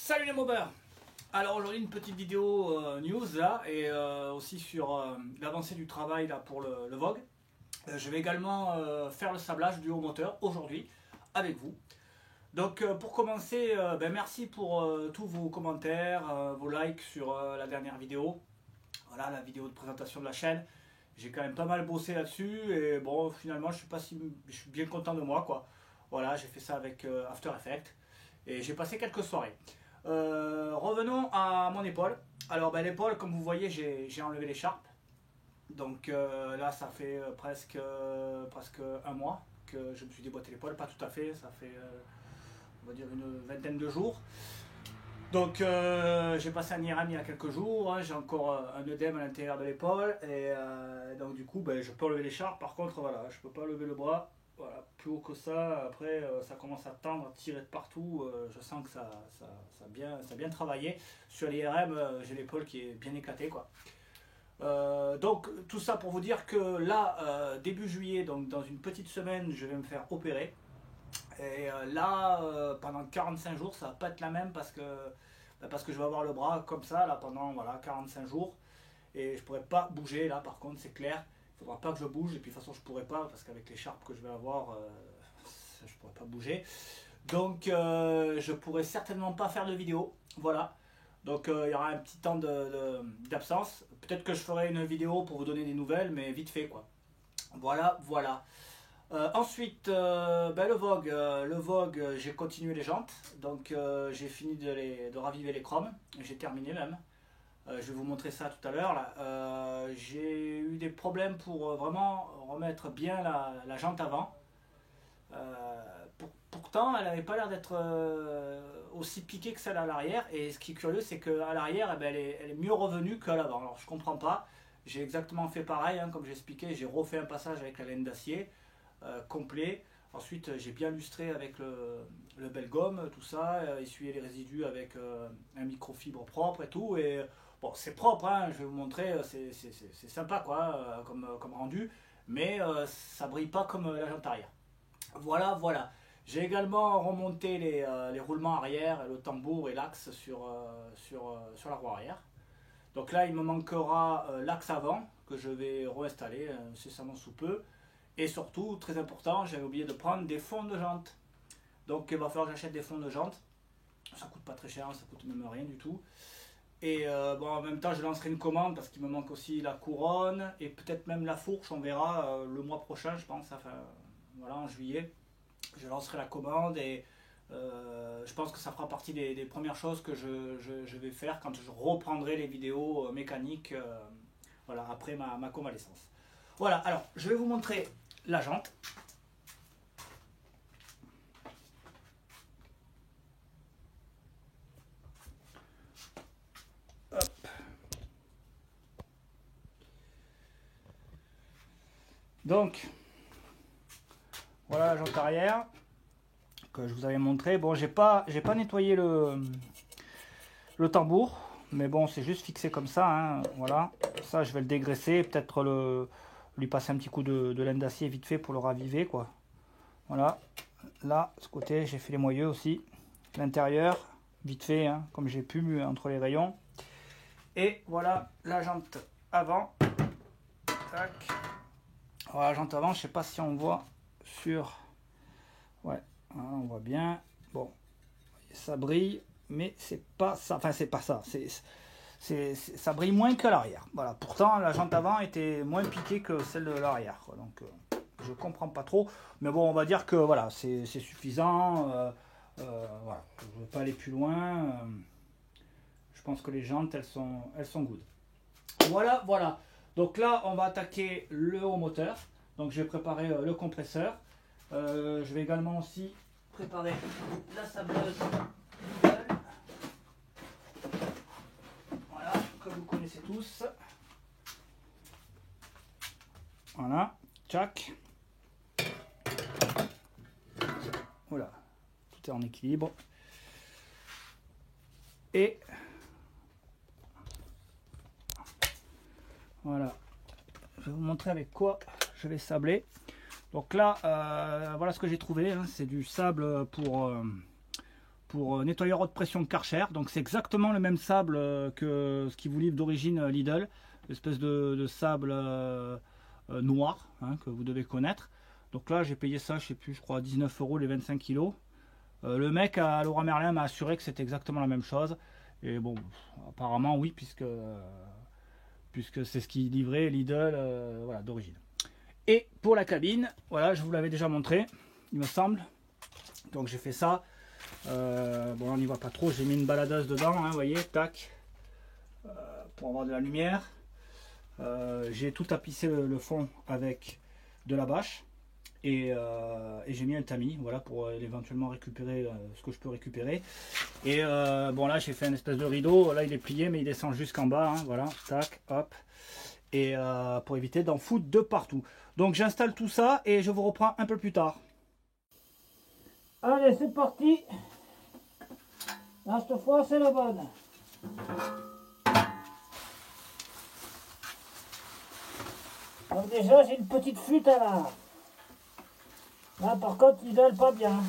Salut les mobbers. Alors aujourd'hui une petite vidéo news là et aussi sur l'avancée du travail là pour le Vogue. Je vais également faire le sablage du haut moteur aujourd'hui avec vous. Donc pour commencer, merci pour tous vos commentaires, vos likes sur la dernière vidéo. Voilà la vidéo de présentation de la chaîne. J'ai quand même pas mal bossé là-dessus et bon finalement je suis bien content de moi quoi. Voilà, j'ai fait ça avec After Effects et j'ai passé quelques soirées. Revenons à mon épaule. Alors l'épaule, comme vous voyez, j'ai enlevé l'écharpe. Donc là, ça fait presque un mois que je me suis déboîté l'épaule. Pas tout à fait, ça fait on va dire une vingtaine de jours. Donc j'ai passé un IRM il y a quelques jours. Hein, j'ai encore un œdème à l'intérieur de l'épaule. Et donc du coup, je peux enlever l'écharpe. Par contre, voilà, je peux pas lever le bras. Voilà, plus haut que ça, après ça commence à tendre, à tirer de partout, je sens que ça a bien travaillé. Sur l'IRM, j'ai l'épaule qui est bien éclatée quoi. Donc tout ça pour vous dire que là, début juillet, donc dans une petite semaine, je vais me faire opérer. Et là, pendant 45 jours, ça va pas être la même parce que je vais avoir le bras comme ça là pendant 45 jours. Et je pourrai pas bouger là par contre, c'est clair. Il ne faudra pas que je bouge et puis de toute façon je ne pourrai pas parce qu'avec l'écharpe que je vais avoir, je ne pourrai pas bouger. Donc je ne pourrai certainement pas faire de vidéo. Voilà. Donc il y aura un petit temps d'absence. Peut-être que je ferai une vidéo pour vous donner des nouvelles, mais vite fait quoi. Voilà, voilà. Ensuite, le Vogue, j'ai continué les jantes. Donc j'ai fini de raviver les chromes. J'ai terminé même. Je vais vous montrer ça tout à l'heure. J'ai eu des problèmes pour vraiment remettre bien la jante avant. Pourtant, elle n'avait pas l'air d'être aussi piquée que celle à l'arrière. Et ce qui est curieux, c'est qu'à l'arrière, elle est mieux revenue qu'à l'avant. Alors, je ne comprends pas. J'ai exactement fait pareil, hein, comme j'ai expliqué. J'ai refait un passage avec la laine d'acier complet. Ensuite, j'ai bien lustré avec le bel gomme, tout ça. Essuyé les résidus avec un microfibre propre et tout. Et bon, c'est propre, hein, je vais vous montrer, c'est sympa quoi, comme rendu, mais ça brille pas comme la jante arrière. Voilà, voilà. J'ai également remonté les roulements arrière, le tambour et l'axe sur la roue arrière. Donc là, il me manquera l'axe avant, que je vais réinstaller incessamment sous peu. Et surtout, très important, j'avais oublié de prendre des fonds de jante. Donc il va falloir que j'achète des fonds de jante. Ça coûte pas très cher, ça coûte même rien du tout. Et en même temps, je lancerai une commande parce qu'il me manque aussi la couronne et peut-être même la fourche. On verra le mois prochain, je pense. Enfin, voilà, en juillet, je lancerai la commande et je pense que ça fera partie des premières choses que je vais faire quand je reprendrai les vidéos mécaniques voilà, après ma convalescence. Voilà, alors je vais vous montrer la jante. Donc, voilà la jante arrière que je vous avais montré. Bon, j'ai pas nettoyé le tambour, mais bon, c'est juste fixé comme ça. Hein, voilà, ça je vais le dégraisser, peut-être lui passer un petit coup de laine d'acier vite fait pour le raviver, quoi. Voilà, là, ce côté, j'ai fait les moyeux aussi. L'intérieur, vite fait, hein, comme j'ai pu entre les rayons. Et voilà la jante avant. Tac. Voilà, la jante avant, je sais pas si on voit sur... Ouais, voilà, on voit bien. Bon, ça brille, mais c'est pas ça. Enfin, c'est pas ça. Ça brille moins que l'arrière. Voilà. Pourtant, la jante avant était moins piquée que celle de l'arrière. Donc, je comprends pas trop. Mais bon, on va dire que voilà, c'est suffisant. Voilà. Je ne veux pas aller plus loin. Je pense que les jantes, elles sont good. Voilà, voilà. Donc là, on va attaquer le haut moteur. Donc, je vais préparer le compresseur. Je vais également aussi préparer la sableuse. Voilà, comme vous connaissez tous. Voilà, tchac. Voilà, tout est en équilibre. Et voilà, je vais vous montrer avec quoi je vais sabler. Donc là, voilà ce que j'ai trouvé, hein, c'est du sable pour nettoyeur haute pression Karcher. Donc c'est exactement le même sable que ce qui vous livre d'origine Lidl, espèce de sable noir, hein, que vous devez connaître. Donc là j'ai payé ça, je sais plus, je crois 19 € les 25 kilos. Le mec à Leroy Merlin m'a assuré que c'était exactement la même chose. Et bon, apparemment oui, puisque c'est ce qui livrait Lidl voilà, d'origine. Et pour la cabine, voilà, je vous l'avais déjà montré, il me semble. Donc j'ai fait ça. Bon, on n'y voit pas trop, j'ai mis une baladeuse dedans, hein, vous voyez, tac, pour avoir de la lumière. J'ai tout tapissé le fond avec de la bâche. Et j'ai mis un tamis, voilà, pour éventuellement récupérer ce que je peux récupérer. Et bon, là j'ai fait une espèce de rideau, là il est plié mais il descend jusqu'en bas, hein, voilà, tac, hop. Et pour éviter d'en foutre de partout. Donc j'installe tout ça et je vous reprends un peu plus tard. Allez, c'est parti. Là, cette fois c'est la bonne. Donc déjà j'ai une petite fuite à la... Là par contre il donne pas bien.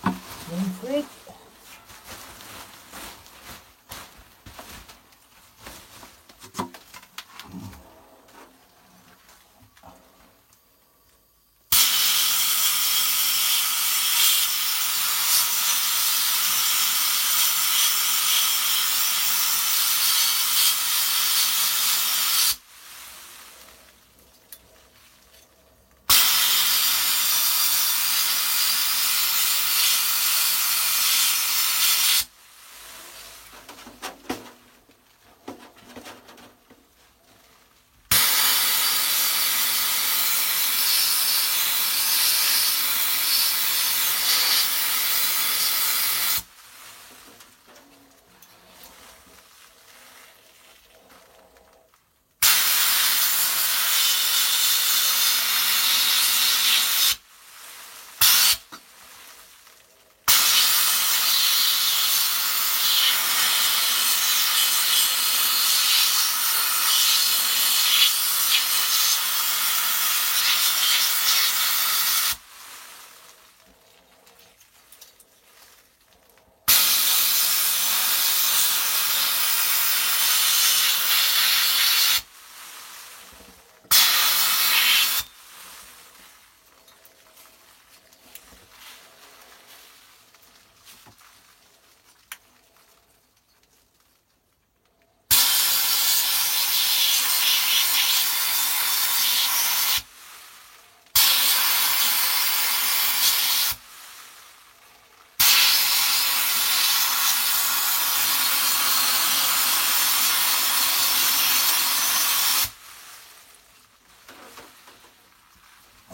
Une fuite.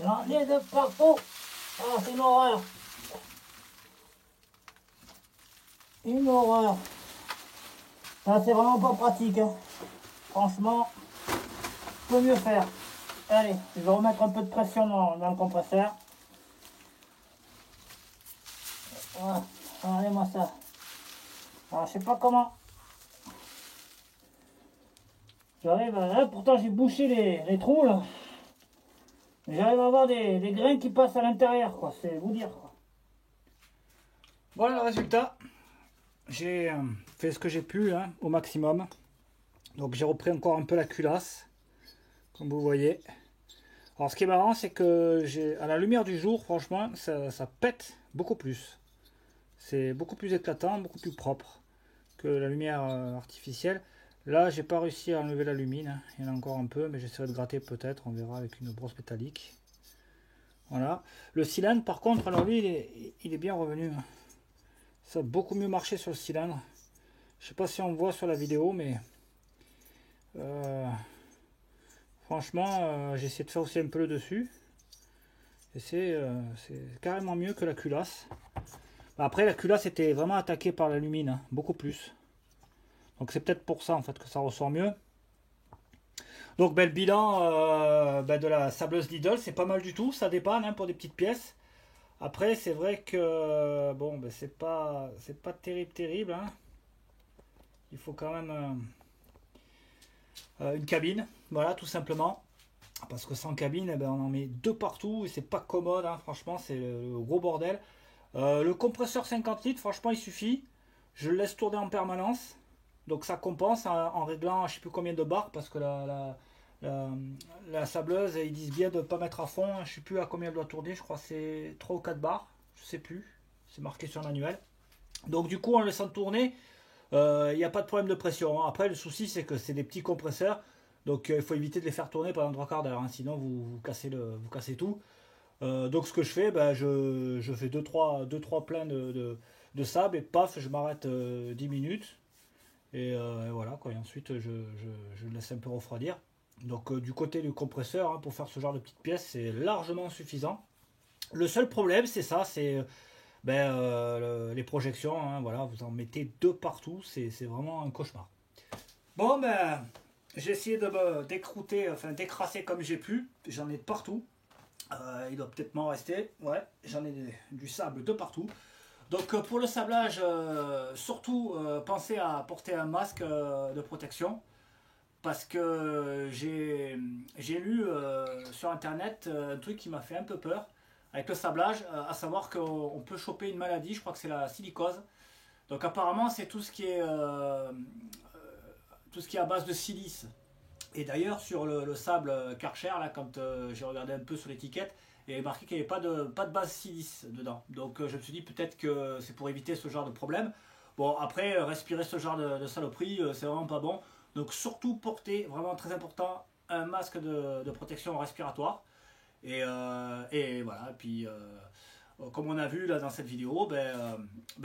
J'en ai de partout. Ah, c'est une horreur. Une horreur. Ça, c'est vraiment pas pratique. Hein. Franchement, je peux mieux faire. Allez, je vais remettre un peu de pression dans le compresseur. Voilà, regardez-moi ça. Alors, je sais pas comment. J'arrive à... Là, pourtant, j'ai bouché les trous, là. J'arrive à avoir des grains qui passent à l'intérieur, quoi. C'est vous dire, quoi. Voilà le résultat. J'ai fait ce que j'ai pu, hein, au maximum. Donc j'ai repris encore un peu la culasse, comme vous voyez. Alors ce qui est marrant, c'est que à la lumière du jour, franchement, ça pète beaucoup plus. C'est beaucoup plus éclatant, beaucoup plus propre que la lumière artificielle. Là, j'ai pas réussi à enlever la lumine. Il y en a encore un peu, mais j'essaierai de gratter peut-être. On verra avec une brosse métallique. Voilà. Le cylindre, par contre, alors lui, il est bien revenu. Ça a beaucoup mieux marché sur le cylindre. Je sais pas si on voit sur la vidéo, mais franchement, j'ai essayé de faire aussi un peu le dessus. Et c'est carrément mieux que la culasse. Après, la culasse était vraiment attaquée par la lumine, hein, beaucoup plus. Donc c'est peut-être pour ça en fait que ça ressort mieux. Donc le bilan de la sableuse Lidl, c'est pas mal du tout, ça dépanne hein, pour des petites pièces. Après c'est vrai que bon ben, c'est pas terrible. Hein. Il faut quand même une cabine, voilà tout simplement. Parce que sans cabine, eh ben, on en met deux partout et c'est pas commode, hein, franchement c'est le gros bordel. Le compresseur 50 litres, franchement, il suffit. Je le laisse tourner en permanence. Donc ça compense en réglant je sais plus combien de bars parce que la, la sableuse, ils disent bien de ne pas mettre à fond. Je sais plus à combien elle doit tourner. Je crois que c'est 3 ou 4 bars. Je sais plus. C'est marqué sur le manuel. Donc du coup, en laissant tourner, il n'y a pas de problème de pression. Après, le souci, c'est que c'est des petits compresseurs. Donc il faut éviter de les faire tourner pendant 3 quarts d'heure. Sinon, vous cassez vous cassez tout. Donc ce que je fais, ben, je fais deux, trois pleins de sable et paf, je m'arrête 10 minutes. Et voilà, quoi. Et ensuite, je laisse un peu refroidir. Donc du côté du compresseur, hein, pour faire ce genre de petites pièces, c'est largement suffisant. Le seul problème, c'est ça, c'est les projections. Hein, voilà, vous en mettez deux partout, c'est vraiment un cauchemar. Bon, ben, j'ai essayé de me décrouter, enfin d'écraser comme j'ai pu. J'en ai de partout. Il doit peut-être m'en rester. Ouais, j'en ai du sable de partout. Donc pour le sablage, surtout pensez à porter un masque de protection. Parce que j'ai lu sur internet un truc qui m'a fait un peu peur avec le sablage, à savoir qu'on peut choper une maladie, je crois que c'est la silicose. Donc apparemment c'est tout ce qui est à base de silice. Et d'ailleurs, sur le sable Karcher, là, quand j'ai regardé un peu sur l'étiquette, il y avait marqué qu'il n'y avait pas de base silice dedans. Donc je me suis dit peut-être que c'est pour éviter ce genre de problème. Bon, après, respirer ce genre de saloperie, c'est vraiment pas bon. Donc surtout porter, vraiment très important, un masque de protection respiratoire. Et voilà, et puis comme on a vu là dans cette vidéo,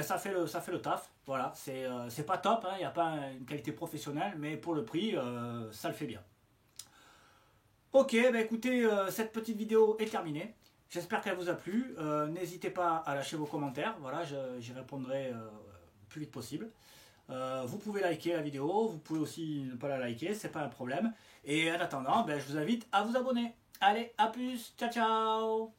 ça fait le taf. Voilà, c'est pas top, il n'y a pas une qualité professionnelle, mais pour le prix, ça le fait bien. Ok, bah écoutez, cette petite vidéo est terminée. J'espère qu'elle vous a plu. N'hésitez pas à lâcher vos commentaires. Voilà, j'y répondrai le plus vite possible. Vous pouvez liker la vidéo, vous pouvez aussi ne pas la liker, c'est pas un problème. Et en attendant, je vous invite à vous abonner. Allez, à plus, ciao ciao.